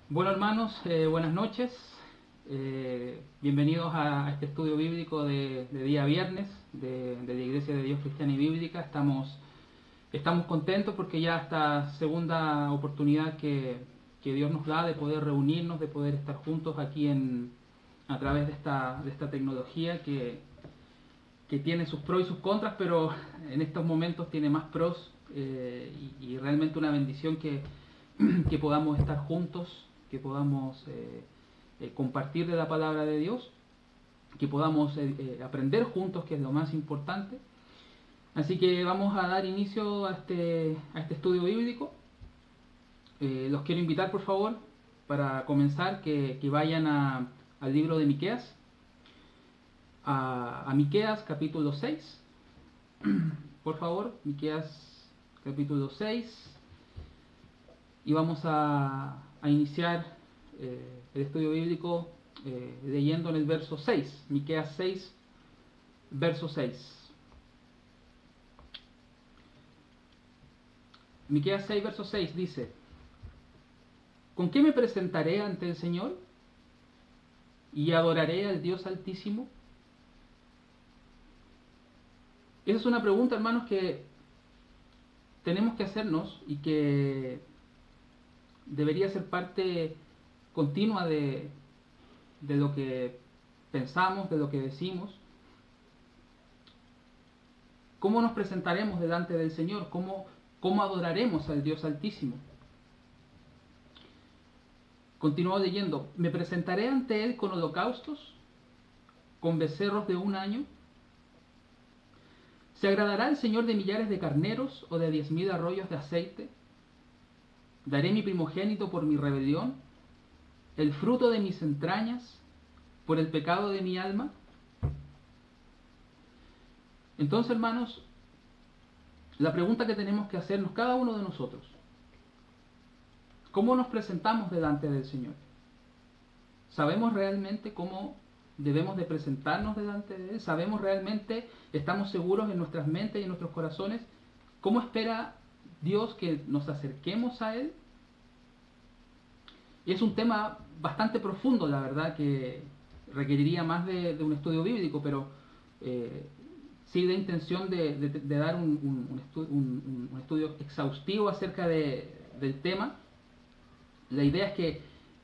Bueno, hermanos, buenas noches. Bienvenidos a este estudio bíblico de día viernes de la Iglesia de Dios Cristiana y Bíblica. Estamos contentos porque ya esta segunda oportunidad que Dios nos da de poder reunirnos, de poder estar juntos aquí a través de esta tecnología que tiene sus pros y sus contras, pero en estos momentos tiene más pros, y realmente una bendición que podamos estar juntos, que podamos compartir de la palabra de Dios, que podamos aprender juntos, que es lo más importante. Así que vamos a dar inicio a este estudio bíblico. Los quiero invitar, por favor, para comenzar, que vayan al libro de Miqueas, a Miqueas capítulo 6. Por favor, Miqueas capítulo 6. Y vamos a iniciar el estudio bíblico leyendo en el verso 6, Miqueas 6, verso 6. Miqueas 6, verso 6 dice: ¿Con qué me presentaré ante el Señor y adoraré al Dios Altísimo? Esa es una pregunta, hermanos, que tenemos que hacernos y que debería ser parte continua de lo que pensamos, de lo que decimos. ¿Cómo nos presentaremos delante del Señor? ¿Cómo adoraremos al Dios Altísimo? Continúo leyendo: ¿Me presentaré ante Él con holocaustos, con becerros de un año? ¿Se agradará el Señor de millares de carneros o de 10.000 arroyos de aceite? ¿Daré mi primogénito por mi rebelión, el fruto de mis entrañas, por el pecado de mi alma? Entonces, hermanos, la pregunta que tenemos que hacernos cada uno de nosotros: ¿cómo nos presentamos delante del Señor? ¿Sabemos realmente cómo debemos de presentarnos delante de Él? ¿Sabemos realmente, estamos seguros en nuestras mentes y en nuestros corazones, cómo espera Dios que nos acerquemos a Él? Y es un tema bastante profundo, la verdad, que requeriría más de un estudio bíblico, pero sí de intención de dar un estudio exhaustivo acerca del tema. La idea es que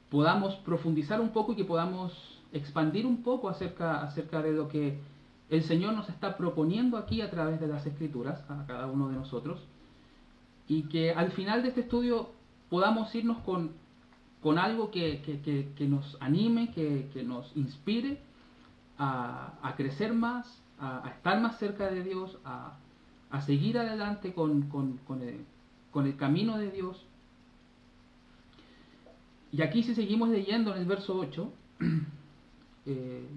podamos profundizar un poco y que podamos expandir un poco acerca de lo que el Señor nos está proponiendo aquí a través de las Escrituras a cada uno de nosotros, y que al final de este estudio podamos irnos con algo que nos anime, que nos inspire a crecer más, a estar más cerca de Dios, a seguir adelante con el camino de Dios. Y aquí, si seguimos leyendo en el verso 8,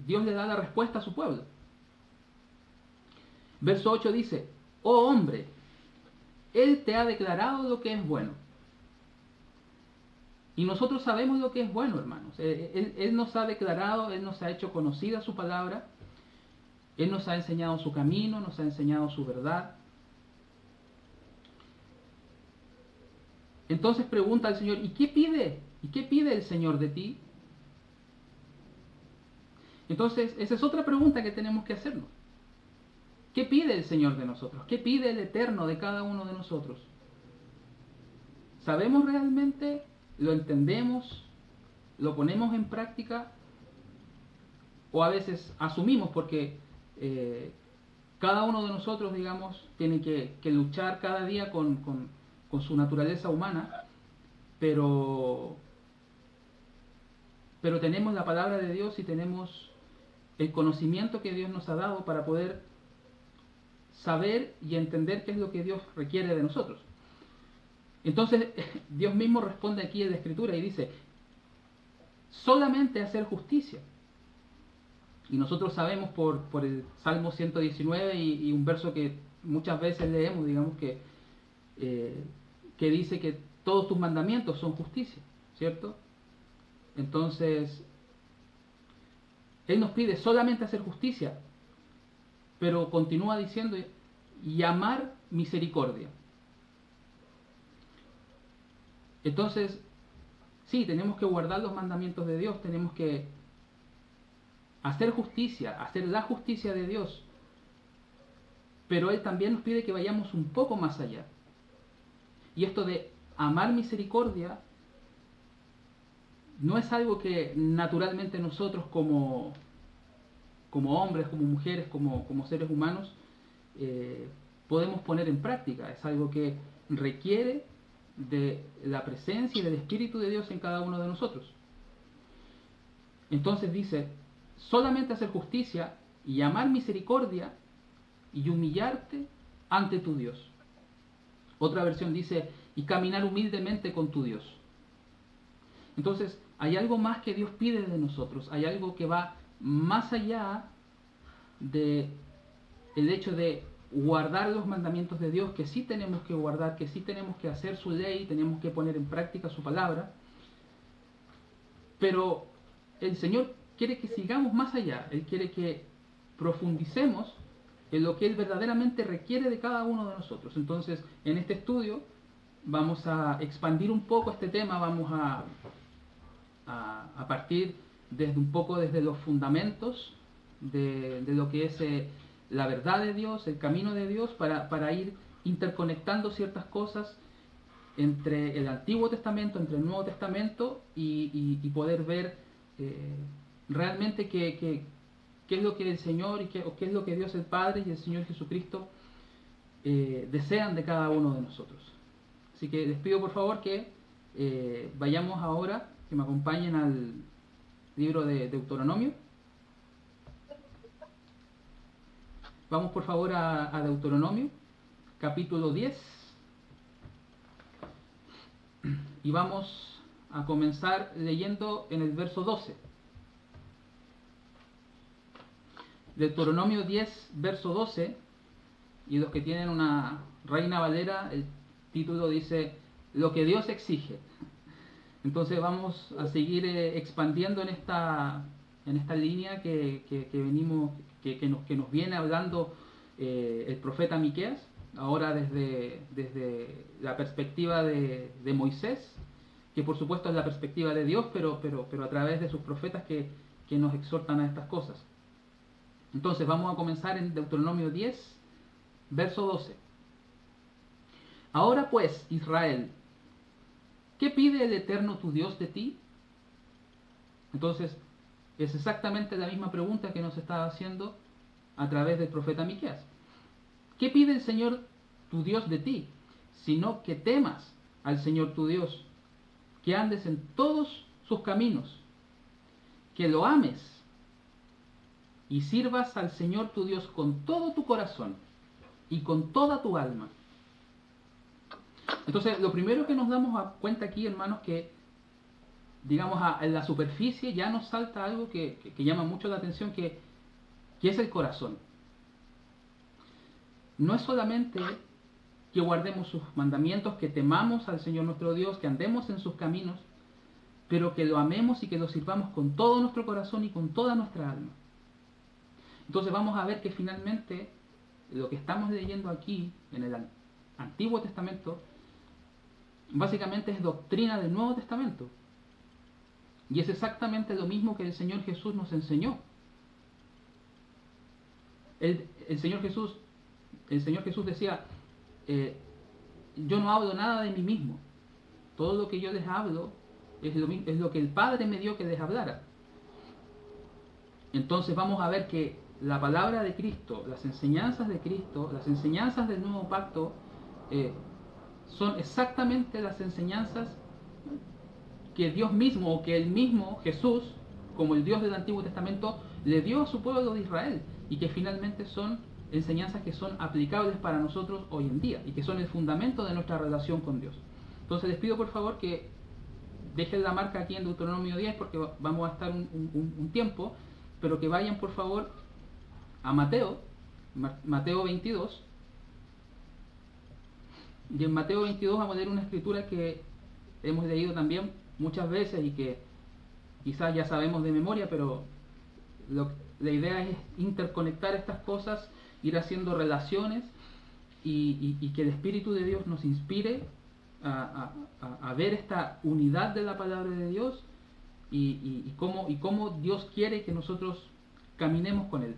Dios le da la respuesta a su pueblo. Verso 8 dice: Oh hombre, Él te ha declarado lo que es bueno. Y nosotros sabemos lo que es bueno, hermanos. Él nos ha declarado, Él nos ha hecho conocida su palabra, Él nos ha enseñado su camino, nos ha enseñado su verdad. Entonces pregunta al Señor: ¿y qué pide? ¿Y qué pide el Señor de ti? Entonces, esa es otra pregunta que tenemos que hacernos. ¿Qué pide el Señor de nosotros? ¿Qué pide el Eterno de cada uno de nosotros? ¿Sabemos realmente? ¿Lo entendemos? ¿Lo ponemos en práctica? ¿O a veces asumimos porque cada uno de nosotros, digamos, tiene que luchar cada día con su naturaleza humana, pero, pero tenemos la palabra de Dios y tenemos el conocimiento que Dios nos ha dado para poder saber y entender qué es lo que Dios requiere de nosotros? Entonces, Dios mismo responde aquí en la Escritura y dice: solamente hacer justicia. Y nosotros sabemos por el Salmo 119 y un verso que muchas veces leemos, digamos, que dice que todos tus mandamientos son justicia, ¿cierto? Entonces, Él nos pide solamente hacer justicia, pero continúa diciendo: y amar misericordia. Entonces, sí, tenemos que guardar los mandamientos de Dios, tenemos que hacer justicia, hacer la justicia de Dios, pero Él también nos pide que vayamos un poco más allá. Y esto de amar misericordia no es algo que naturalmente nosotros como hombres, como mujeres, como seres humanos, podemos poner en práctica. Es algo que requiere de la presencia y del Espíritu de Dios en cada uno de nosotros. Entonces dice, solamente hacer justicia y amar misericordia y humillarte ante tu Dios. Otra versión dice, y caminar humildemente con tu Dios. Entonces, hay algo más que Dios pide de nosotros, hay algo que va más allá de el hecho de guardar los mandamientos de Dios, que sí tenemos que guardar, que sí tenemos que hacer su ley, tenemos que poner en práctica su palabra, pero el Señor quiere que sigamos más allá, Él quiere que profundicemos en lo que Él verdaderamente requiere de cada uno de nosotros. Entonces, en este estudio vamos a expandir un poco este tema, vamos a partir desde los fundamentos de lo que es la verdad de Dios, el camino de Dios, para ir interconectando ciertas cosas entre el Antiguo Testamento, entre el Nuevo Testamento y poder ver realmente qué es lo que el Señor y qué es lo que Dios el Padre y el Señor Jesucristo desean de cada uno de nosotros. Así que les pido por favor que vayamos ahora, que me acompañen al libro de Deuteronomio. Vamos por favor a Deuteronomio, capítulo 10, y vamos a comenzar leyendo en el verso 12. Deuteronomio 10, verso 12, y los que tienen una Reina Valera, el título dice, lo que Dios exige. Entonces vamos a seguir expandiendo en esta línea que nos viene hablando el profeta Miqueas, ahora desde la perspectiva de Moisés, que por supuesto es la perspectiva de Dios, pero a través de sus profetas que nos exhortan a estas cosas. Entonces vamos a comenzar en Deuteronomio 10, verso 12. Ahora pues, Israel, ¿qué pide el Eterno tu Dios de ti? Entonces, es exactamente la misma pregunta que nos estaba haciendo a través del profeta Miqueas. ¿Qué pide el Señor tu Dios de ti? Sino que temas al Señor tu Dios, que andes en todos sus caminos, que lo ames y sirvas al Señor tu Dios con todo tu corazón y con toda tu alma. Entonces, lo primero que nos damos cuenta aquí, hermanos, que digamos en la superficie ya nos salta algo que llama mucho la atención, que es el corazón. No es solamente que guardemos sus mandamientos, que temamos al Señor nuestro Dios, que andemos en sus caminos, pero que lo amemos y que lo sirvamos con todo nuestro corazón y con toda nuestra alma. Entonces vamos a ver que finalmente lo que estamos leyendo aquí en el Antiguo Testamento básicamente es doctrina del Nuevo Testamento. Y es exactamente lo mismo que el Señor Jesús nos enseñó. El Señor Jesús decía, yo no hablo nada de mí mismo. Todo lo que yo les hablo es lo que el Padre me dio que les hablara. Entonces vamos a ver que la palabra de Cristo, las enseñanzas de Cristo, las enseñanzas del Nuevo Pacto, son exactamente las enseñanzas que Dios mismo, o que el mismo Jesús, como el Dios del Antiguo Testamento, le dio a su pueblo de Israel, y que finalmente son enseñanzas que son aplicables para nosotros hoy en día, y que son el fundamento de nuestra relación con Dios. Entonces les pido por favor que dejen la marca aquí en Deuteronomio 10, porque vamos a estar un tiempo, pero que vayan por favor a Mateo 22, y en Mateo 22 vamos a leer una escritura que hemos leído también muchas veces y que quizás ya sabemos de memoria, pero la idea es interconectar estas cosas, ir haciendo relaciones y que el Espíritu de Dios nos inspire a ver esta unidad de la palabra de Dios y cómo Dios quiere que nosotros caminemos con Él.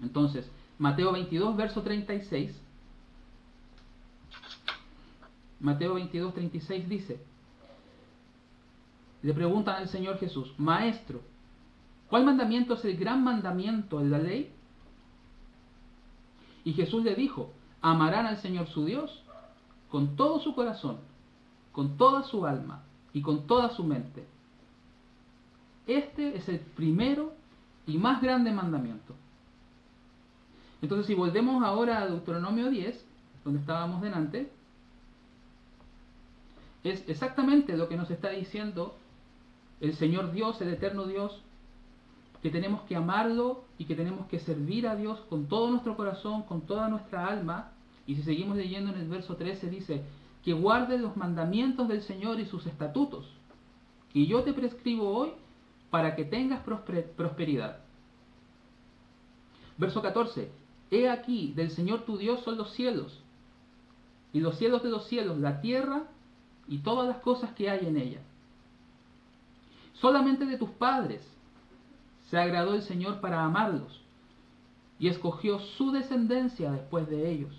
Entonces, Mateo 22, verso 36. Mateo 22, 36 dice, le preguntan al Señor Jesús, Maestro, ¿cuál mandamiento es el gran mandamiento en la ley? Y Jesús le dijo, amarán al Señor su Dios con todo su corazón, con toda su alma y con toda su mente. Este es el primero y más grande mandamiento. Entonces, si volvemos ahora a Deuteronomio 10, donde estábamos delante, es exactamente lo que nos está diciendo el Señor Dios, el eterno Dios, que tenemos que amarlo y que tenemos que servir a Dios con todo nuestro corazón, con toda nuestra alma. Y si seguimos leyendo en el verso 13 dice, que guardes los mandamientos del Señor y sus estatutos, que yo te prescribo hoy para que tengas prosperidad. Verso 14, he aquí, del Señor tu Dios son los cielos, y los cielos de los cielos, la tierra y todas las cosas que hay en ella. Solamente de tus padres se agradó el Señor para amarlos, y escogió su descendencia después de ellos,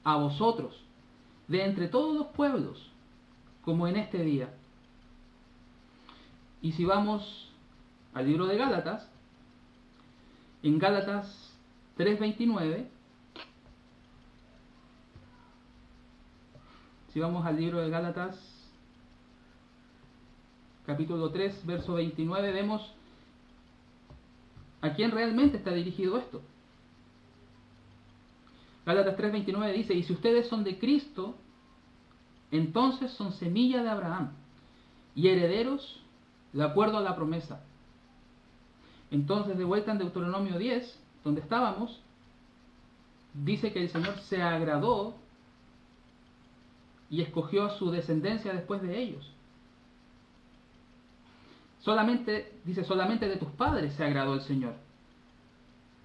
a vosotros, de entre todos los pueblos, como en este día. Y si vamos al libro de Gálatas, en Gálatas 3:29, si vamos al libro de Gálatas, capítulo 3, verso 29, vemos a quién realmente está dirigido esto. Gálatas 3:29 dice, y si ustedes son de Cristo, entonces son semilla de Abraham y herederos de acuerdo a la promesa. Entonces, de vuelta en Deuteronomio 10, donde estábamos, dice que el Señor se agradó y escogió a su descendencia después de ellos. Solamente de tus padres se agradó el Señor.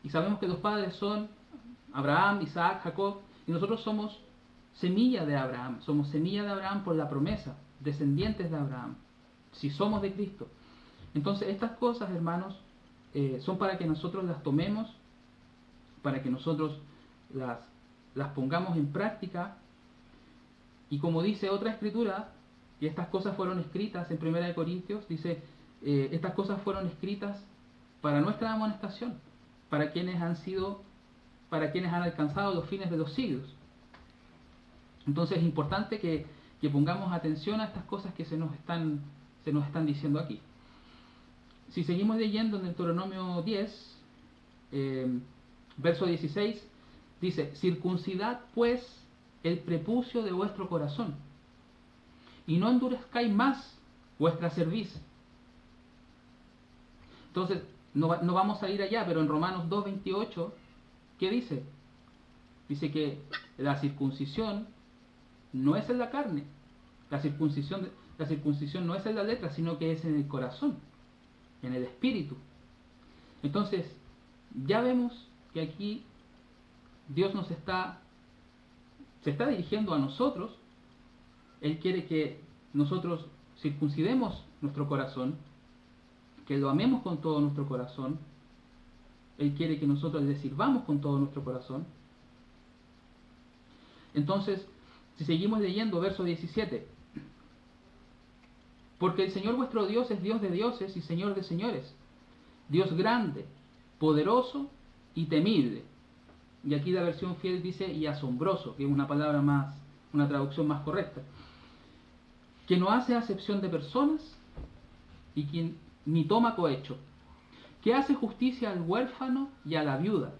Y sabemos que los padres son Abraham, Isaac, Jacob, y nosotros somos semilla de Abraham. Somos semilla de Abraham por la promesa, descendientes de Abraham, si somos de Cristo. Entonces, estas cosas, hermanos, son para que nosotros las tomemos, para que nosotros las pongamos en práctica. Y como dice otra escritura, y estas cosas fueron escritas en 1 Corintios, dice, estas cosas fueron escritas para nuestra amonestación, para quienes han alcanzado los fines de los siglos. Entonces es importante que pongamos atención a estas cosas que se nos están diciendo aquí. Si seguimos leyendo en Deuteronomio 10, verso 16, dice, circuncidad pues el prepucio de vuestro corazón, y no endurezcáis más vuestra cerviz. Entonces, no vamos a ir allá, pero en Romanos 2:28, ¿qué dice? Dice que la circuncisión no es en la carne, la circuncisión no es en la letra, sino que es en el corazón, en el espíritu. Entonces, ya vemos que aquí Dios se está dirigiendo a nosotros. Él quiere que nosotros circuncidemos nuestro corazón, que lo amemos con todo nuestro corazón. Él quiere que nosotros le sirvamos con todo nuestro corazón. Entonces, si seguimos leyendo, verso 17, porque el Señor vuestro Dios es Dios de dioses y Señor de señores, Dios grande, poderoso y temible. Y aquí la versión fiel dice y asombroso, que es una traducción más correcta, que no hace acepción de personas y quien ni toma cohecho, que hace justicia al huérfano y a la viuda,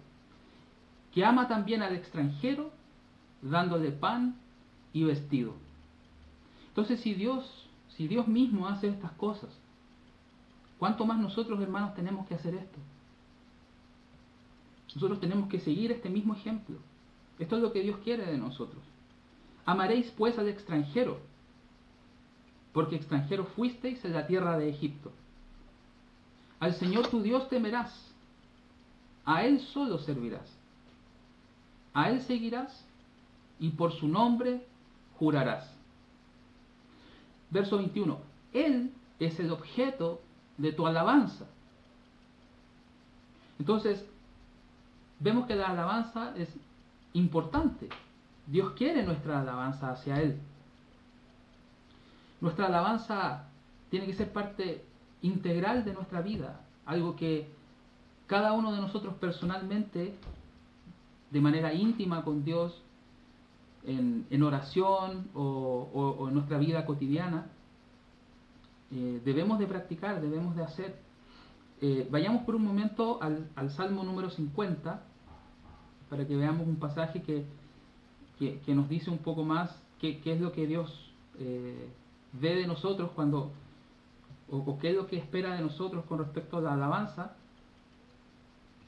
que ama también al extranjero, dándole pan y vestido. Entonces, si Dios mismo hace estas cosas, ¿cuánto más nosotros, hermanos, tenemos que hacer esto? Nosotros tenemos que seguir este mismo ejemplo. Esto es lo que Dios quiere de nosotros. Amaréis pues al extranjero, porque extranjero fuisteis en la tierra de Egipto. Al Señor tu Dios temerás, a Él solo servirás, a Él seguirás y por su nombre jurarás. Verso 21. Él es el objeto de tu alabanza. Entonces, vemos que la alabanza es importante. Dios quiere nuestra alabanza hacia Él. Nuestra alabanza tiene que ser parte integral de nuestra vida, algo que cada uno de nosotros personalmente, de manera íntima con Dios, en oración o en nuestra vida cotidiana, debemos de practicar, debemos de hacer. Vayamos por un momento al Salmo número 50, para que veamos un pasaje que nos dice un poco más qué es lo que Dios ve de nosotros cuando, o qué es lo que espera de nosotros con respecto a la alabanza.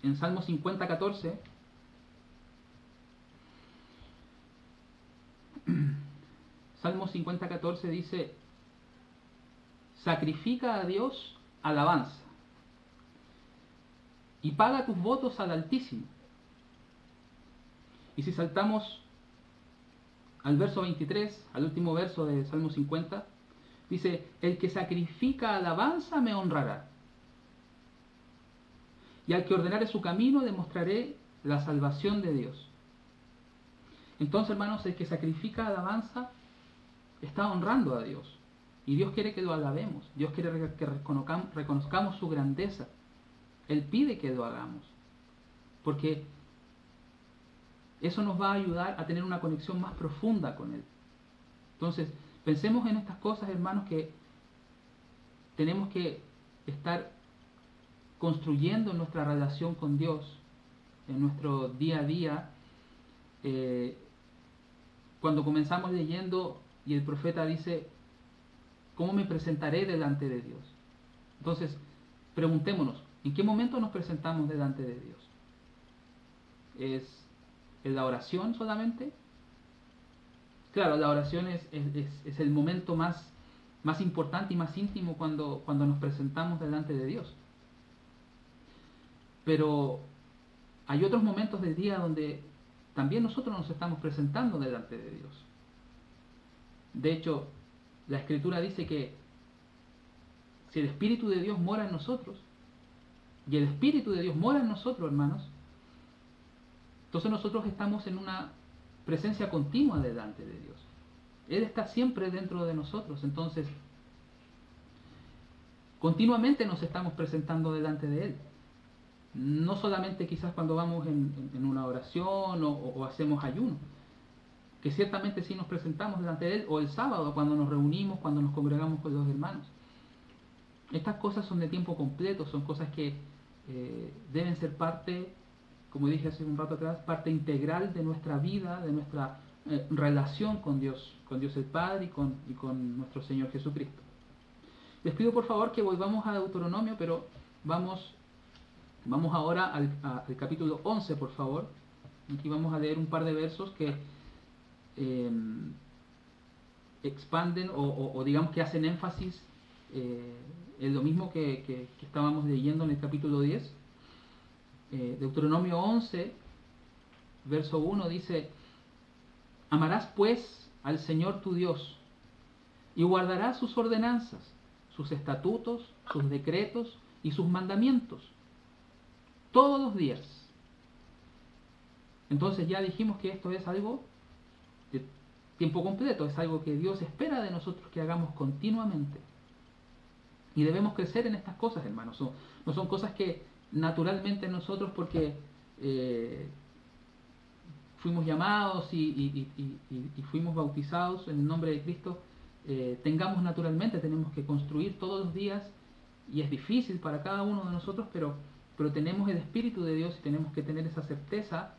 En Salmo 50, 14, Salmo 50, 14 dice: sacrifica a Dios alabanza y paga tus votos al Altísimo. Y si saltamos al verso 23, al último verso de Salmo 50, dice: el que sacrifica alabanza me honrará, y al que ordenare su camino le mostraré la salvación de Dios. Entonces, hermanos, el que sacrifica alabanza está honrando a Dios, y Dios quiere que lo alabemos. Dios quiere que reconozcamos su grandeza. Él pide que lo hagamos, porque eso nos va a ayudar a tener una conexión más profunda con Él. Entonces, pensemos en estas cosas, hermanos, que tenemos que estar construyendo nuestra relación con Dios en nuestro día a día. Cuando comenzamos leyendo y el profeta dice: ¿cómo me presentaré delante de Dios? Entonces, preguntémonos, ¿en qué momento nos presentamos delante de Dios? ¿Es en la oración solamente? Claro, la oración es el momento más importante y más íntimo cuando nos presentamos delante de Dios. Pero hay otros momentos del día donde también nosotros nos estamos presentando delante de Dios. De hecho, la Escritura dice que si el Espíritu de Dios mora en nosotros, y el Espíritu de Dios mora en nosotros, hermanos, entonces nosotros estamos en una presencia continua delante de Dios. Él está siempre dentro de nosotros. Entonces, continuamente nos estamos presentando delante de Él. No solamente quizás cuando vamos en una oración o hacemos ayuno, que ciertamente sí nos presentamos delante de Él, o el sábado cuando nos reunimos, cuando nos congregamos con los hermanos. Estas cosas son de tiempo completo, son cosas que deben ser parte, como dije hace un rato atrás, parte integral de nuestra vida, de nuestra relación con Dios el Padre y con nuestro Señor Jesucristo. Les pido por favor que volvamos a Deuteronomio, pero vamos ahora al capítulo 11, por favor. Aquí vamos a leer un par de versos que expanden o digamos que hacen énfasis en lo mismo que estábamos leyendo en el capítulo 10. Deuteronomio 11, verso 1 dice: amarás pues al Señor tu Dios y guardarás sus ordenanzas, sus estatutos, sus decretos y sus mandamientos todos los días. Entonces ya dijimos que esto es algo de tiempo completo, es algo que Dios espera de nosotros que hagamos continuamente. Y debemos crecer en estas cosas, hermanos. No son cosas que naturalmente nosotros, porque fuimos llamados y fuimos bautizados en el nombre de Cristo, tengamos naturalmente. Tenemos que construir todos los días, y es difícil para cada uno de nosotros, pero tenemos el Espíritu de Dios y tenemos que tener esa certeza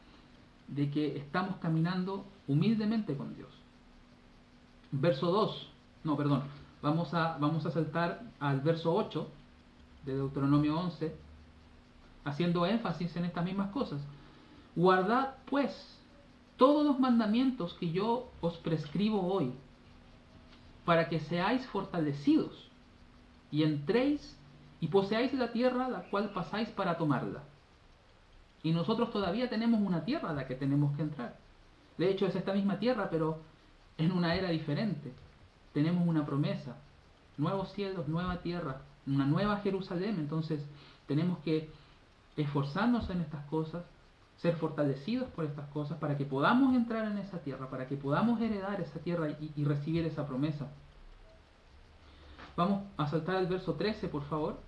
de que estamos caminando humildemente con Dios. Verso 2, no, perdón, vamos a saltar al verso 8 de Deuteronomio 11, haciendo énfasis en estas mismas cosas. Guardad pues todos los mandamientos que yo os prescribo hoy, para que seáis fortalecidos y entréis y poseáis la tierra la cual pasáis para tomarla. Y nosotros todavía tenemos una tierra a la que tenemos que entrar. De hecho, es esta misma tierra, pero en una era diferente. tenemos una promesa, nuevos cielos, nueva tierra, una nueva Jerusalén. Entonces tenemos que esforzarnos en estas cosas, ser fortalecidos por estas cosas para que podamos entrar en esa tierra, para que podamos heredar esa tierra y recibir esa promesa. Vamos a saltar al verso 13, por favor.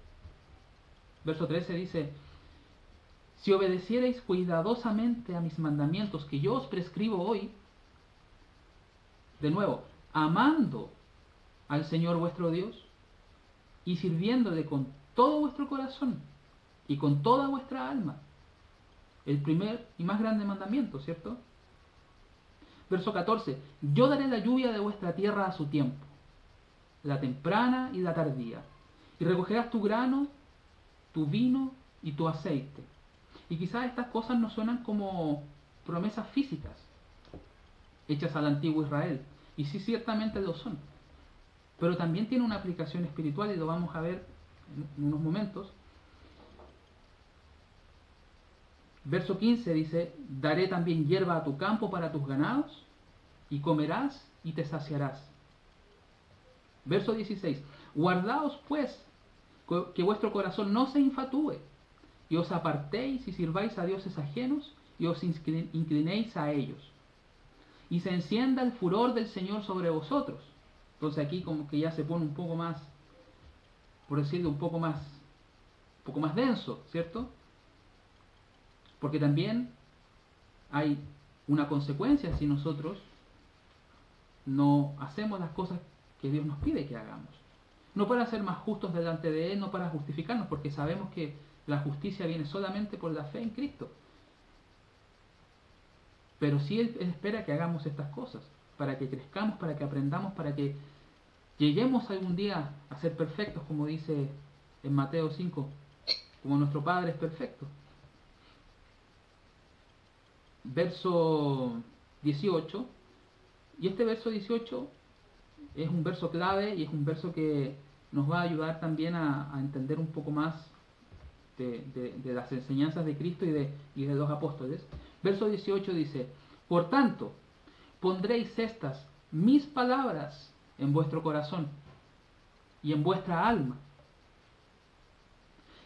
Verso 13 dice: si obedeciereis cuidadosamente a mis mandamientos que yo os prescribo hoy, de nuevo, amando al Señor vuestro Dios y sirviéndole con todo vuestro corazón y con toda vuestra alma. El primer y más grande mandamiento, ¿cierto? Verso 14: yo daré la lluvia de vuestra tierra a su tiempo, la temprana y la tardía, y recogerás tu grano, tu vino y tu aceite. Y quizás estas cosas no suenan como promesas físicas hechas al antiguo Israel, y sí, ciertamente lo son, pero también tiene una aplicación espiritual, y lo vamos a ver en unos momentos. Verso 15 dice: daré también hierba a tu campo para tus ganados, y comerás y te saciarás. Verso 16: guardaos pues que vuestro corazón no se infatúe, y os apartéis y sirváis a dioses ajenos, y os inclinéis a ellos, y se encienda el furor del Señor sobre vosotros. Entonces aquí como que ya se pone un poco más, por decirlo, un poco más denso, ¿cierto? Porque también hay una consecuencia si nosotros no hacemos las cosas que Dios nos pide que hagamos. No para ser más justos delante de Él, no para justificarnos, porque sabemos que la justicia viene solamente por la fe en Cristo. Pero sí Él espera que hagamos estas cosas, para que crezcamos, para que aprendamos, para que lleguemos algún día a ser perfectos, como dice en Mateo 5, como nuestro Padre es perfecto. Verso 18, y este verso 18 es un verso clave y es un verso que nos va a ayudar también a entender un poco más de las enseñanzas de Cristo y de los apóstoles. Verso 18 dice: por tanto, pondréis estas mis palabras en vuestro corazón y en vuestra alma.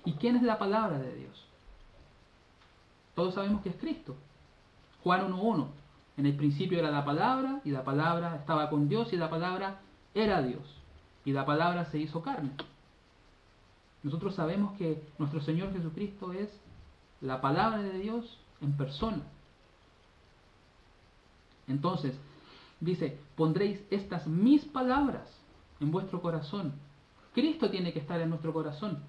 ¿Y quién es la palabra de Dios? Todos sabemos que es Cristo. Juan 1:1: en el principio era la palabra, y la palabra estaba con Dios, y la palabra era Dios, y la palabra se hizo carne. Nosotros sabemos que nuestro Señor Jesucristo es la palabra de Dios en persona. Entonces, dice: pondréis estas mis palabras en vuestro corazón. Cristo tiene que estar en nuestro corazón.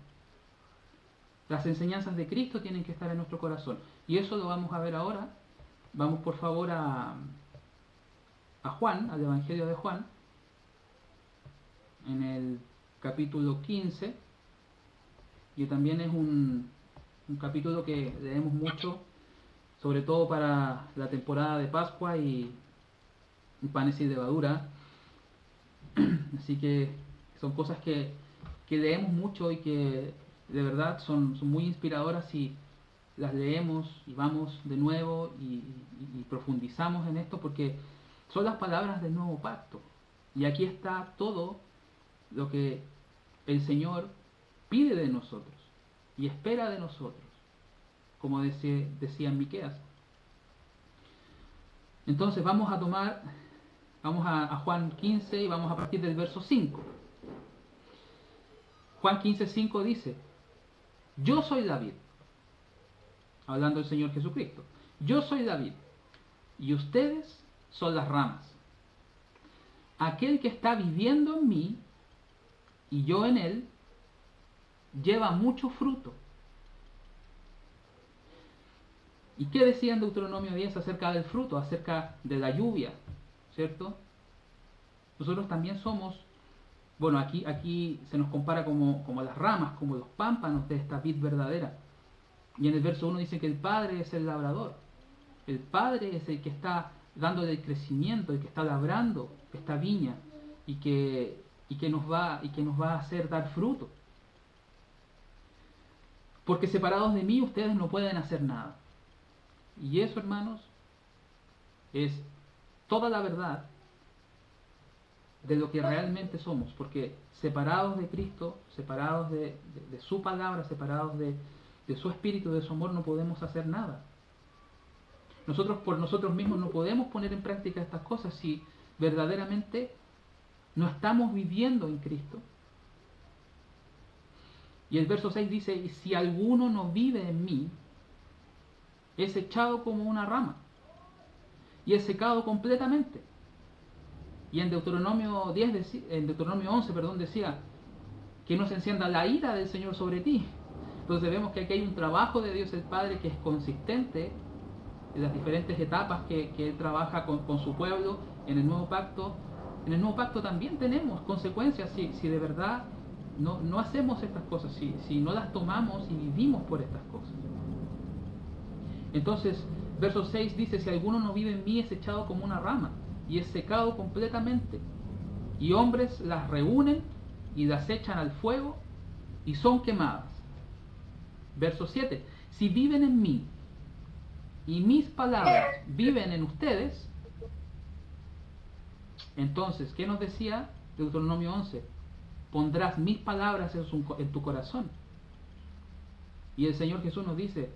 Las enseñanzas de Cristo tienen que estar en nuestro corazón. Y eso lo vamos a ver ahora. Vamos por favor a Juan, al Evangelio de Juan, en el capítulo 15, y también es un capítulo que leemos mucho, sobre todo para la temporada de Pascua y panes y levadura. Así que son cosas que leemos mucho y que de verdad son muy inspiradoras si las leemos y vamos de nuevo y profundizamos en esto, porque son las palabras del nuevo pacto. Y aquí está todo lo que el Señor pide de nosotros y espera de nosotros, como decía en Miqueas. Entonces vamos a Juan 15 y vamos a partir del verso 5. Juan 15:5 dice: yo soy la vid, hablando del Señor Jesucristo. Yo soy la vid, y ustedes son las ramas. Aquel que está viviendo en mí y yo en él, lleva mucho fruto. ¿Y qué decía en Deuteronomio 10 acerca del fruto, acerca de la lluvia? ¿Cierto? Nosotros también somos, bueno, aquí se nos compara como las ramas, como los pámpanos de esta vid verdadera. Y en el verso 1 dice que el Padre es el labrador. El Padre es el que está dándole el crecimiento, el que está labrando esta viña y que nos va a hacer dar fruto. Porque separados de mí ustedes no pueden hacer nada. Y eso, hermanos, es toda la verdad de lo que realmente somos, porque separados de Cristo, separados de su palabra, separados de su espíritu, de su amor, no podemos hacer nada. Nosotros por nosotros mismos no podemos poner en práctica estas cosas si verdaderamente no estamos viviendo en Cristo. Y el verso 6 dice, y si alguno no vive en mí, es echado como una rama y es secado completamente. Y en Deuteronomio 11, decía que no se encienda la ira del Señor sobre ti. Entonces vemos que aquí hay un trabajo de Dios el Padre que es consistente en las diferentes etapas que Él trabaja con su pueblo en el nuevo pacto. En el nuevo pacto también tenemos consecuencias si de verdad no hacemos estas cosas, si no las tomamos y vivimos por estas cosas. Entonces, verso 6 dice, si alguno no vive en mí es echado como una rama y es secado completamente. Y hombres las reúnen y las echan al fuego y son quemadas. Verso 7, si viven en mí y mis palabras viven en ustedes, entonces, ¿qué nos decía Deuteronomio 11? Pondrás mis palabras en tu corazón. Y el Señor Jesús nos dice,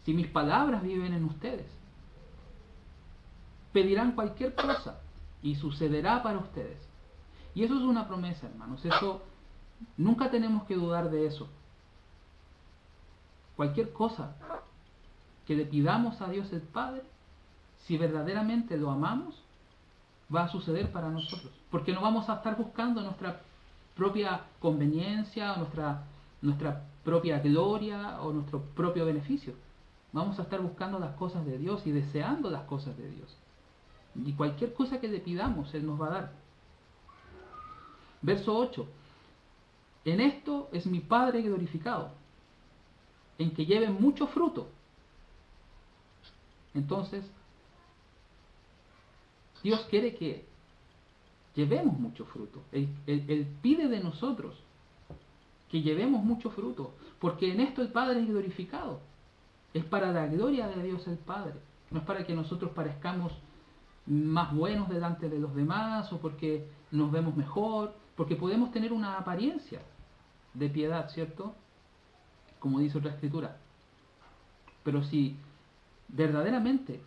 si mis palabras viven en ustedes, pedirán cualquier cosa y sucederá para ustedes. Y eso es una promesa, hermanos. Eso nunca tenemos que dudar de eso. Cualquier cosa que le pidamos a Dios el Padre, si verdaderamente lo amamos, va a suceder para nosotros. Porque no vamos a estar buscando nuestra propia conveniencia, nuestra propia gloria o nuestro propio beneficio. Vamos a estar buscando las cosas de Dios y deseando las cosas de Dios. Y cualquier cosa que le pidamos, Él nos va a dar. Verso 8. En esto es mi Padre glorificado, en que lleven mucho fruto. Entonces, Dios quiere que llevemos mucho fruto. Él pide de nosotros que llevemos mucho fruto, porque en esto el Padre es glorificado. Es para la gloria de Dios el Padre. No es para que nosotros parezcamos más buenos delante de los demás o porque nos vemos mejor, porque podemos tener una apariencia de piedad, ¿cierto? Como dice otra escritura. Pero si verdaderamente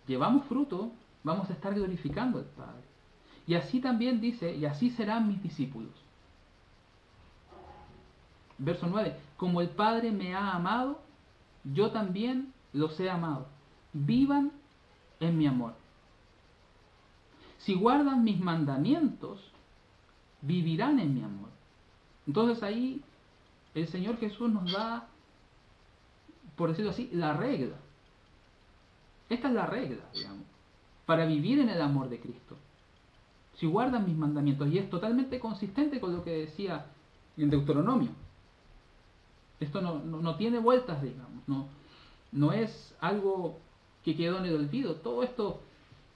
llevamos fruto, vamos a estar glorificando al Padre. Y así también dice, y así serán mis discípulos. Verso 9, como el Padre me ha amado, yo también los he amado. Vivan en mi amor. Si guardan mis mandamientos, vivirán en mi amor. Entonces ahí el Señor Jesús nos da, por decirlo así, la regla. Esta es la regla, digamos, para vivir en el amor de Cristo. Si guardan mis mandamientos, y es totalmente consistente con lo que decía en Deuteronomio. Esto no tiene vueltas, digamos, no es algo que quedó en el olvido. Todo esto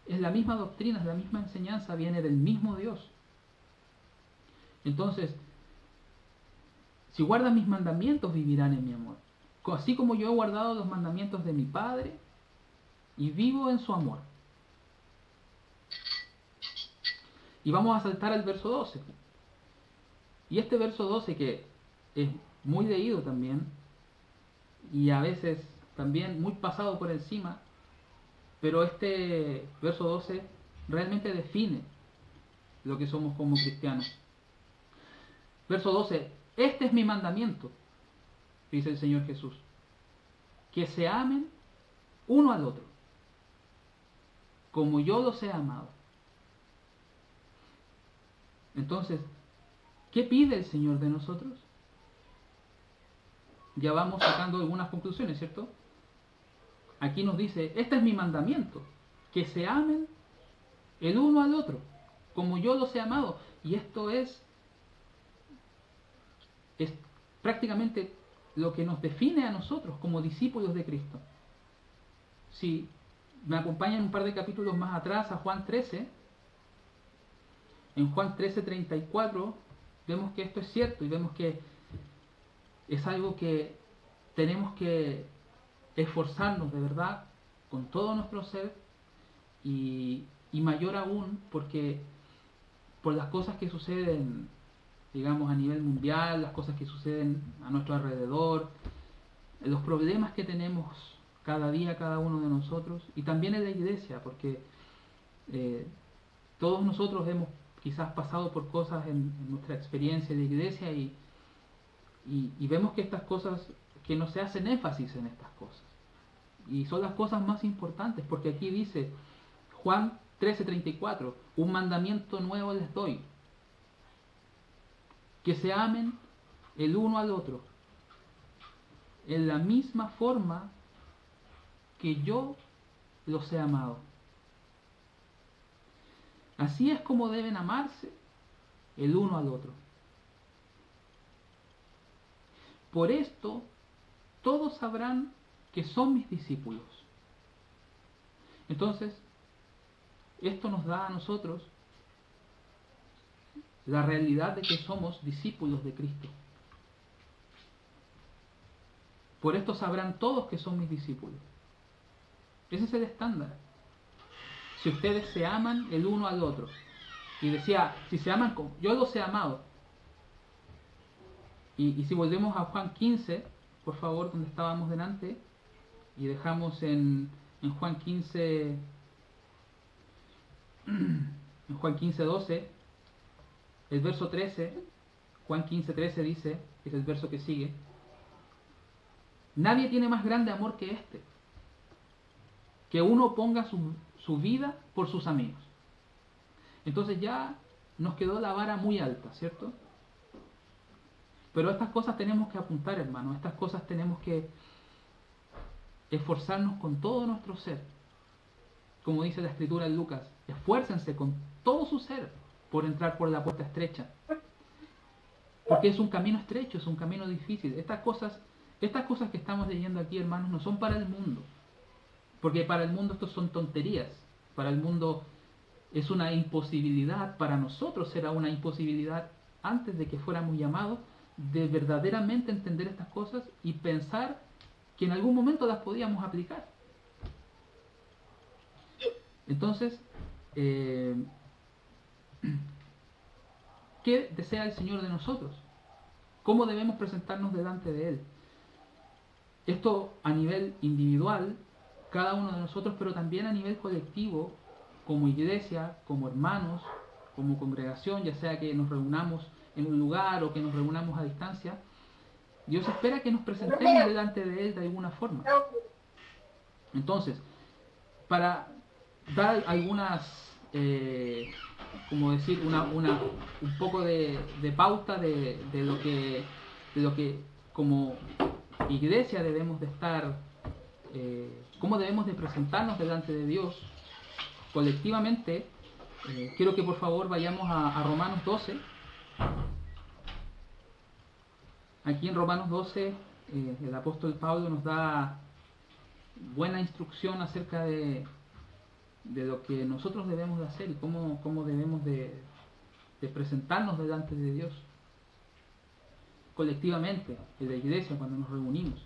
es la misma doctrina, es la misma enseñanza, viene del mismo Dios. Entonces, si guardan mis mandamientos, vivirán en mi amor. Así como yo he guardado los mandamientos de mi Padre y vivo en su amor. Y vamos a saltar al verso 12. Y este verso 12, que es muy leído también, y a veces también muy pasado por encima, pero este verso 12 realmente define lo que somos como cristianos. Verso 12, este es mi mandamiento, dice el Señor Jesús, que se amen uno al otro, como yo los he amado. Entonces, ¿qué pide el Señor de nosotros? Ya vamos sacando algunas conclusiones, ¿cierto? Aquí nos dice, este es mi mandamiento, que se amen el uno al otro, como yo los he amado. Y esto es prácticamente lo que nos define a nosotros como discípulos de Cristo. Si me acompañan un par de capítulos más atrás a Juan 13, en Juan 13:34 vemos que esto es cierto y vemos que es algo que tenemos que esforzarnos de verdad con todo nuestro ser y mayor aún porque por las cosas que suceden, digamos, a nivel mundial, las cosas que suceden a nuestro alrededor, los problemas que tenemos cada día cada uno de nosotros, y también en la iglesia, porque todos nosotros hemos quizás pasado por cosas en nuestra experiencia de iglesia y vemos que estas cosas, que no se hacen énfasis en estas cosas, y son las cosas más importantes, porque aquí dice Juan 13:34, un mandamiento nuevo les doy, que se amen el uno al otro en la misma forma que yo los he amado. Así es como deben amarse el uno al otro. Por esto todos sabrán que son mis discípulos. Entonces, esto nos da a nosotros la realidad de que somos discípulos de Cristo. Por esto sabrán todos que son mis discípulos. Ese es el estándar. Si ustedes se aman el uno al otro. Y decía, si se aman como yo los he amado. Y si volvemos a Juan 15, por favor, donde estábamos delante, y dejamos en Juan 15, en Juan 15:12, el verso 13, Juan 15:13 dice, es el verso que sigue, nadie tiene más grande amor que este, que uno ponga su vida por sus amigos. Entonces ya nos quedó la vara muy alta, ¿cierto? Pero estas cosas tenemos que apuntar, hermanos, estas cosas tenemos que esforzarnos con todo nuestro ser. Como dice la escritura en Lucas, esfuércense con todo su ser por entrar por la puerta estrecha. Porque es un camino estrecho, es un camino difícil. Estas cosas que estamos leyendo aquí, hermanos, no son para el mundo. Porque para el mundo esto son tonterías. Para el mundo es una imposibilidad. Para nosotros era una imposibilidad antes de que fuéramos llamados de verdaderamente entender estas cosas y pensar que en algún momento las podíamos aplicar. Entonces, ¿qué desea el Señor de nosotros? ¿Cómo debemos presentarnos delante de Él? Esto a nivel individual, cada uno de nosotros, pero también a nivel colectivo, como iglesia, como hermanos, como congregación, ya sea que nos reunamos en un lugar o que nos reunamos a distancia. Dios espera que nos presentemos delante de Él de alguna forma. Entonces, para dar algunas, como decir, un poco de pauta de lo que como iglesia debemos de estar, cómo debemos de presentarnos delante de Dios colectivamente, quiero que por favor vayamos a Romanos 12. Aquí en Romanos 12 el apóstol Pablo nos da buena instrucción acerca de lo que nosotros debemos de hacer y cómo debemos de presentarnos delante de Dios colectivamente en la iglesia cuando nos reunimos.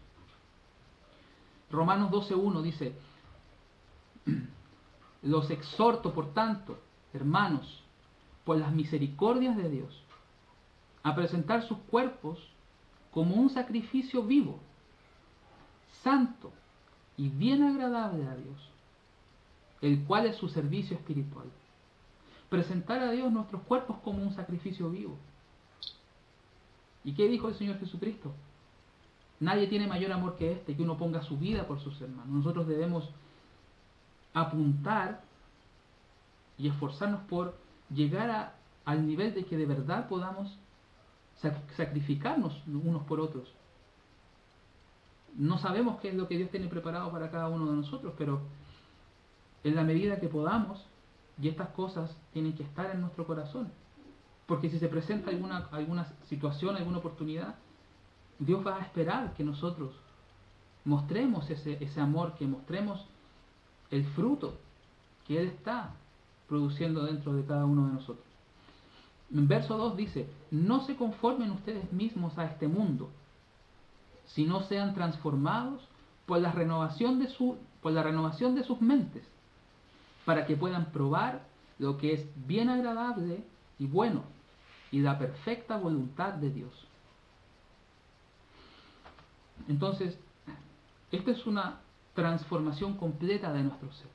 Romanos 12:1 dice: los exhorto, por tanto, hermanos, por las misericordias de Dios, a presentar sus cuerpos como un sacrificio vivo, santo y bien agradable a Dios, el cual es su servicio espiritual. Presentar a Dios nuestros cuerpos como un sacrificio vivo. ¿Y qué dijo el Señor Jesucristo? Nadie tiene mayor amor que este, que uno ponga su vida por sus hermanos. Nosotros debemos apuntar y esforzarnos por llegar al nivel de que de verdad podamos sacrificarnos unos por otros. No sabemos qué es lo que Dios tiene preparado para cada uno de nosotros, pero en la medida que podamos, y estas cosas tienen que estar en nuestro corazón, porque si se presenta alguna situación, alguna oportunidad, Dios va a esperar que nosotros mostremos ese amor, que mostremos el fruto que Él está produciendo dentro de cada uno de nosotros. En verso 2 dice: no se conformen ustedes mismos a este mundo, sino sean transformados por la renovación de sus mentes, para que puedan probar lo que es bien agradable y bueno y la perfecta voluntad de Dios. Entonces, esta es una transformación completa de nuestro ser.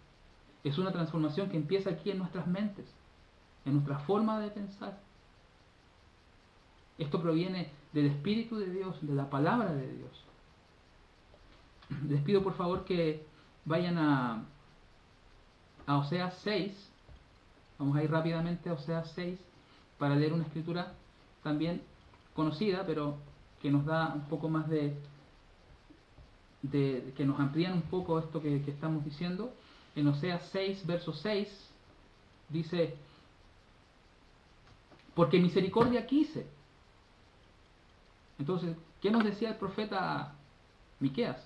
Es una transformación que empieza aquí en nuestras mentes, en nuestra forma de pensar. Esto proviene del Espíritu de Dios, de la palabra de Dios. Les pido por favor que vayan a Oseas 6. Vamos a ir rápidamente a Oseas 6 para leer una escritura también conocida, pero que nos da un poco más que nos amplían un poco esto que estamos diciendo. En Oseas 6, verso 6, dice: porque misericordia quise. Entonces, ¿qué nos decía el profeta Miqueas?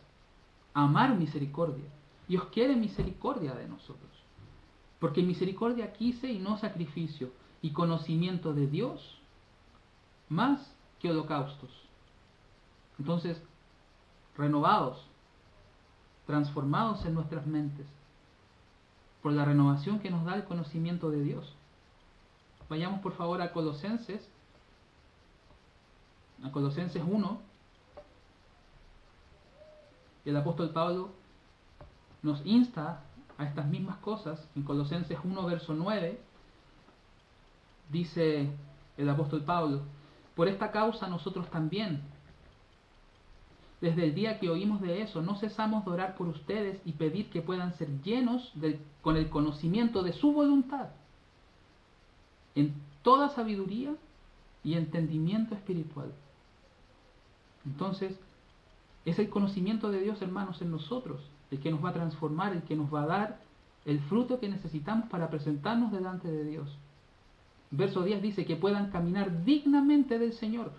Amar misericordia. Dios quiere misericordia de nosotros. Porque misericordia quise y no sacrificio, y conocimiento de Dios más que holocaustos. Entonces, renovados, transformados en nuestras mentes por la renovación que nos da el conocimiento de Dios. Vayamos por favor a Colosenses 1. El apóstol Pablo nos insta a estas mismas cosas. En Colosenses 1, verso 9, dice el apóstol Pablo: por esta causa nosotros también, desde el día que oímos de eso, no cesamos de orar por ustedes y pedir que puedan ser llenos con el conocimiento de su voluntad, en toda sabiduría y entendimiento espiritual. Entonces, es el conocimiento de Dios, hermanos, en nosotros, el que nos va a transformar, el que nos va a dar el fruto que necesitamos para presentarnos delante de Dios. Verso 10 dice que puedan caminar dignamente del Señor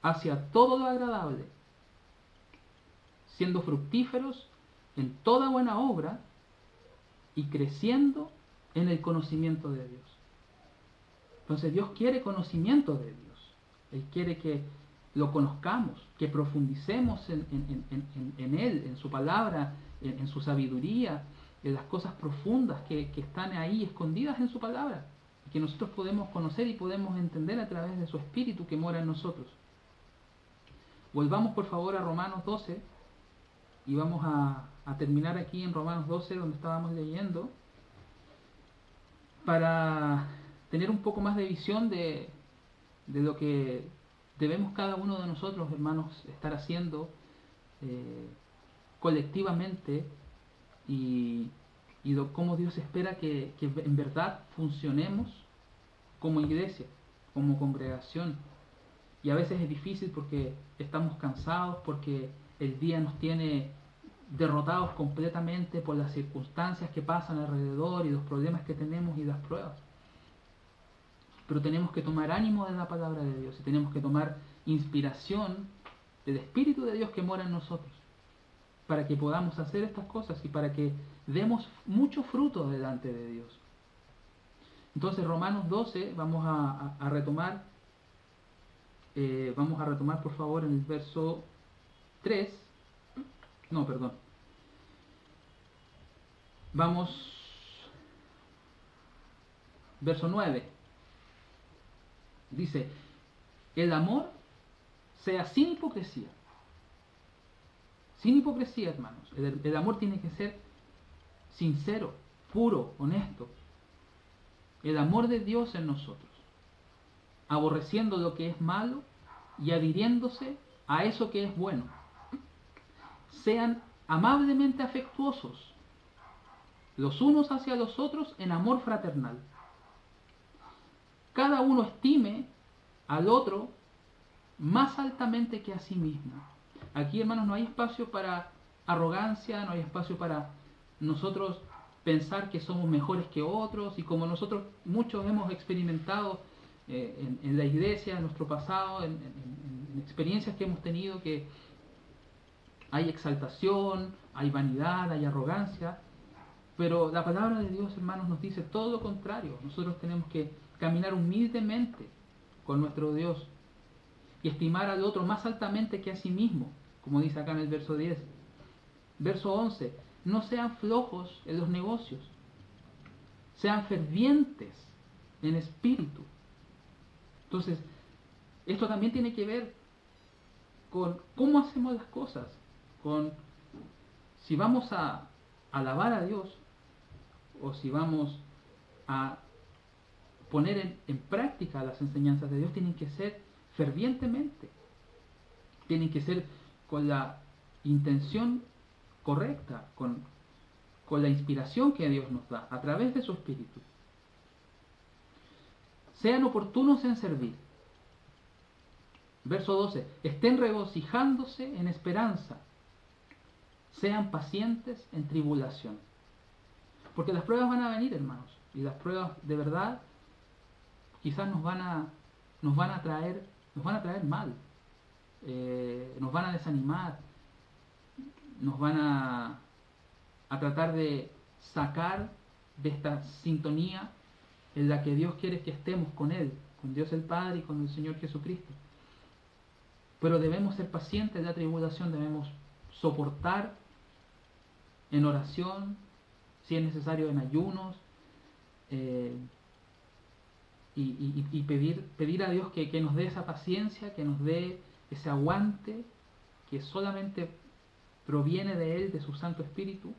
hacia todo lo agradable, siendo fructíferos en toda buena obra y creciendo en el conocimiento de Dios. Entonces Dios quiere conocimiento de Dios. Él quiere que lo conozcamos, que profundicemos en Él, en su palabra, en su sabiduría, en las cosas profundas que están ahí escondidas en su palabra, y que nosotros podemos conocer y podemos entender a través de su Espíritu que mora en nosotros. Volvamos por favor a Romanos 12 y vamos a terminar aquí en Romanos 12 donde estábamos leyendo, para tener un poco más de visión de lo que debemos cada uno de nosotros, hermanos, estar haciendo colectivamente, y cómo Dios espera que en verdad funcionemos como iglesia, como congregación. Y a veces es difícil porque estamos cansados, porque el día nos tiene derrotados completamente por las circunstancias que pasan alrededor y los problemas que tenemos y las pruebas. Pero tenemos que tomar ánimo de la palabra de Dios y tenemos que tomar inspiración del Espíritu de Dios que mora en nosotros, para que podamos hacer estas cosas y para que demos mucho fruto delante de Dios. Entonces Romanos 12 vamos a retomar. Vamos a retomar por favor en el verso 3. No, perdón. Vamos, verso 9. Dice: el amor sea sin hipocresía. Sin hipocresía, hermanos. El amor tiene que ser sincero, puro, honesto. El amor de Dios en nosotros, aborreciendo lo que es malo y adhiriéndose a eso que es bueno. Sean amablemente afectuosos los unos hacia los otros en amor fraternal. Cada uno estime al otro más altamente que a sí mismo. Aquí, hermanos, no hay espacio para arrogancia, no hay espacio para nosotros pensar que somos mejores que otros, y como nosotros muchos hemos experimentado en la iglesia, en nuestro pasado, en experiencias que hemos tenido, que hay exaltación, hay vanidad, hay arrogancia, pero la palabra de Dios, hermanos, nos dice todo lo contrario. Nosotros tenemos que caminar humildemente con nuestro Dios y estimar al otro más altamente que a sí mismo, como dice acá en el verso 10. Verso 11: no sean flojos en los negocios, sean fervientes en espíritu, Entonces, esto también tiene que ver con cómo hacemos las cosas, con si vamos a alabar a Dios o si vamos a poner en práctica las enseñanzas de Dios, tienen que ser fervientemente, tienen que ser con la intención correcta, con la inspiración que Dios nos da a través de su Espíritu. Sean oportunos en servir. Verso 12. Estén regocijándose en esperanza. Sean pacientes en tribulación. Porque las pruebas van a venir, hermanos. Y las pruebas de verdad quizás nos van a traer mal. Nos van a desanimar. Nos van a tratar de sacar de esta sintonía en la que Dios quiere que estemos con Él, con Dios el Padre y con el Señor Jesucristo. Pero debemos ser pacientes en la tribulación, debemos soportar en oración, si es necesario en ayunos, y pedir a Dios que nos dé esa paciencia, que nos dé ese aguante que solamente proviene de Él, de su Santo Espíritu,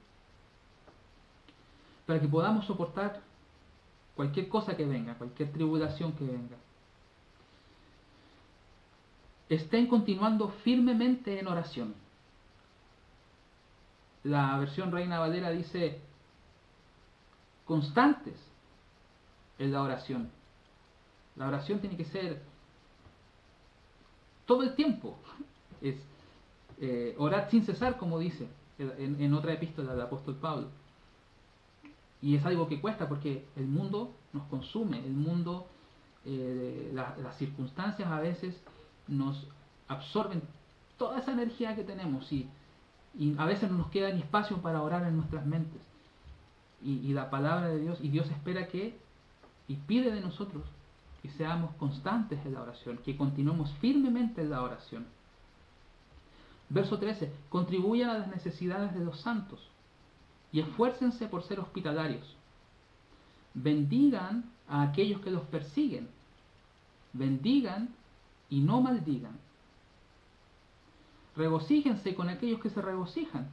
para que podamos soportar cualquier cosa que venga, cualquier tribulación que venga. Estén continuando firmemente en oración. La versión Reina Valera dice constantes en la oración. La oración tiene que ser todo el tiempo. Es orar sin cesar, como dice en otra epístola del apóstol Pablo. Y es algo que cuesta porque el mundo nos consume, el mundo, las circunstancias a veces nos absorben toda esa energía que tenemos y a veces no nos queda ni espacio para orar en nuestras mentes. Y la palabra de Dios, y Dios espera y pide de nosotros que seamos constantes en la oración, que continuemos firmemente en la oración. Verso 13. Contribuyan a las necesidades de los santos y esfuércense por ser hospitalarios. Bendigan a aquellos que los persiguen. Bendigan y no maldigan. Regocíjense con aquellos que se regocijan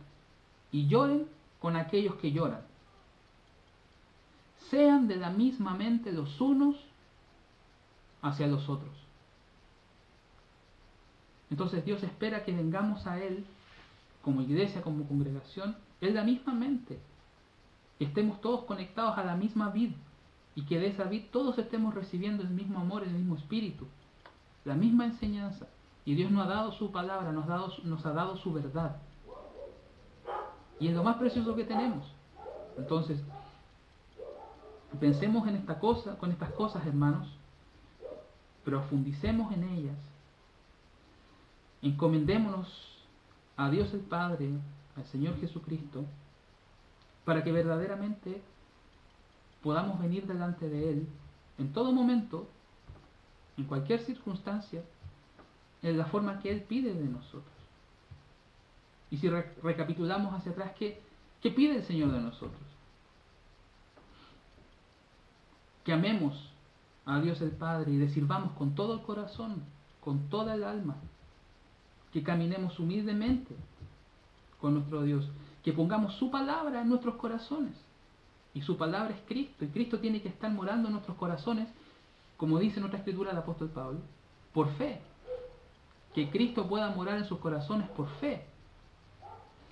y lloren con aquellos que lloran. Sean de la misma mente los unos hacia los otros. Entonces Dios espera que vengamos a Él como iglesia, como congregación, en la misma mente, que estemos todos conectados a la misma vid y que de esa vid todos estemos recibiendo el mismo amor, el mismo espíritu, la misma enseñanza. Y Dios nos ha dado su palabra, nos ha dado su verdad. Y es lo más precioso que tenemos. Entonces, pensemos en con estas cosas, hermanos, profundicemos en ellas, encomendémonos a Dios el Padre, al Señor Jesucristo, para que verdaderamente podamos venir delante de Él en todo momento, en cualquier circunstancia, en la forma que Él pide de nosotros. Y si recapitulamos hacia atrás, ¿qué pide el Señor de nosotros? Que amemos a Dios el Padre y le sirvamos con todo el corazón, con toda el alma, que caminemos humildemente con nuestro Dios, que pongamos su palabra en nuestros corazones. Y su palabra es Cristo, y Cristo tiene que estar morando en nuestros corazones, como dice en otra escritura del apóstol Pablo, por fe. Que Cristo pueda morar en sus corazones por fe.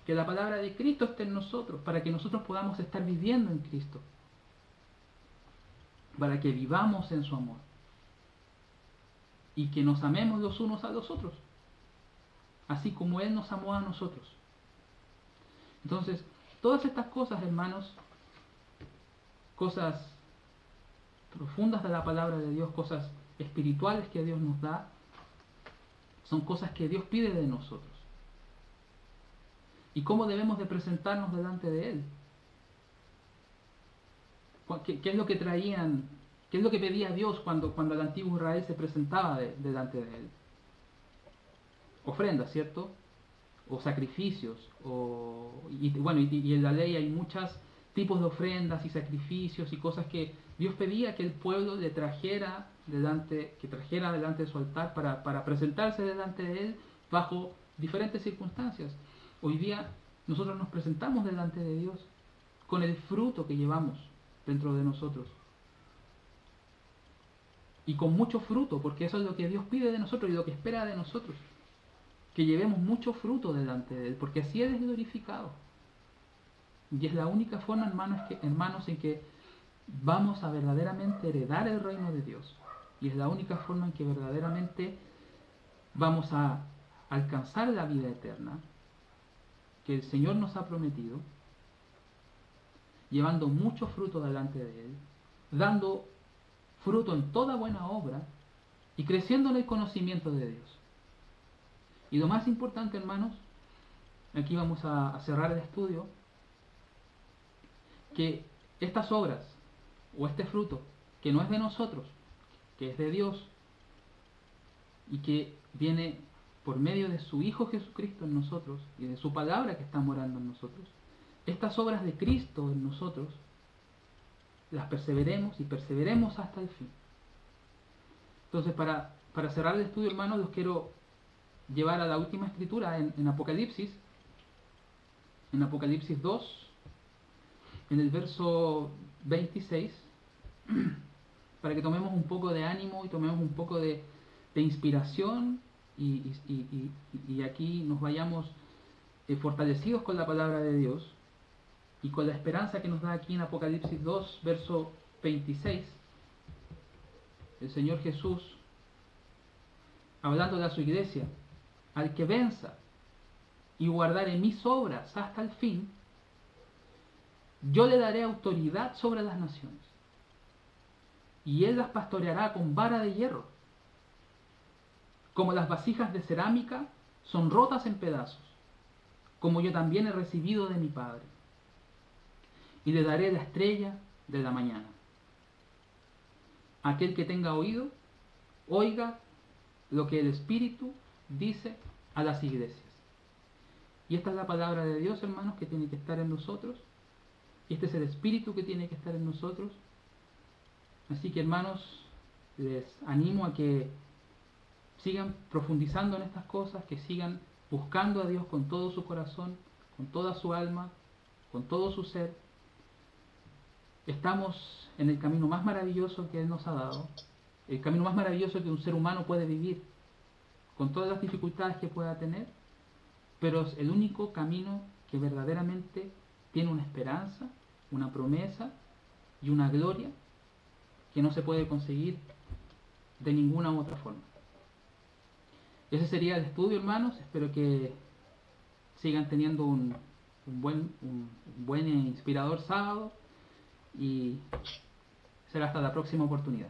Que la palabra de Cristo esté en nosotros, para que nosotros podamos estar viviendo en Cristo. Para que vivamos en su amor. Y que nos amemos los unos a los otros. Así como Él nos amó a nosotros. Entonces, todas estas cosas, hermanos, cosas profundas de la palabra de Dios, cosas espirituales que Dios nos da, son cosas que Dios pide de nosotros. ¿Y cómo debemos de presentarnos delante de Él? ¿Qué es lo que traían? ¿Qué es lo que pedía Dios cuando el antiguo Israel se presentaba delante de Él? Ofrendas, ¿cierto? O sacrificios. Y en la ley hay muchos tipos de ofrendas y sacrificios y cosas que Dios pedía que el pueblo le trajera que trajera delante de su altar para presentarse delante de Él bajo diferentes circunstancias. Hoy día nosotros nos presentamos delante de Dios con el fruto que llevamos dentro de nosotros. Y con mucho fruto, porque eso es lo que Dios pide de nosotros y lo que espera de nosotros. Que llevemos mucho fruto delante de Él, porque así Él es glorificado. Y es la única forma, hermanos, en que vamos a verdaderamente heredar el reino de Dios. Y es la única forma en que verdaderamente vamos a alcanzar la vida eterna que el Señor nos ha prometido, llevando mucho fruto delante de Él, dando fruto en toda buena obra y creciendo en el conocimiento de Dios. Y lo más importante, hermanos, aquí vamos a cerrar el estudio, que estas obras o este fruto, que no es de nosotros, que es de Dios y que viene por medio de su Hijo Jesucristo en nosotros y de su palabra que está morando en nosotros, estas obras de Cristo en nosotros las perseveremos y perseveremos hasta el fin. Entonces, para cerrar el estudio, hermanos, los quiero llevar a la última escritura en Apocalipsis 2, en el verso 26, para que tomemos un poco de ánimo y tomemos un poco de inspiración y aquí nos vayamos fortalecidos con la palabra de Dios y con la esperanza que nos da aquí en Apocalipsis 2, verso 26. El Señor Jesús, hablando a su iglesia: al que venza y guardare mis obras hasta el fin, yo le daré autoridad sobre las naciones, y él las pastoreará con vara de hierro, como las vasijas de cerámica son rotas en pedazos, como yo también he recibido de mi Padre. Y le daré la estrella de la mañana. Aquel que tenga oído, oiga lo que el Espíritu dice a las iglesias. Y esta es la palabra de Dios, hermanos, que tiene que estar en nosotros. Y este es el Espíritu que tiene que estar en nosotros. Así que, hermanos, les animo a que sigan profundizando en estas cosas, que sigan buscando a Dios con todo su corazón, con toda su alma, con todo su ser. Estamos en el camino más maravilloso que Él nos ha dado, el camino más maravilloso que un ser humano puede vivir, con todas las dificultades que pueda tener, pero es el único camino que verdaderamente tiene una esperanza, una promesa y una gloria que no se puede conseguir de ninguna otra forma. Ese sería el estudio, hermanos. Espero que sigan teniendo un buen e inspirador sábado y será hasta la próxima oportunidad.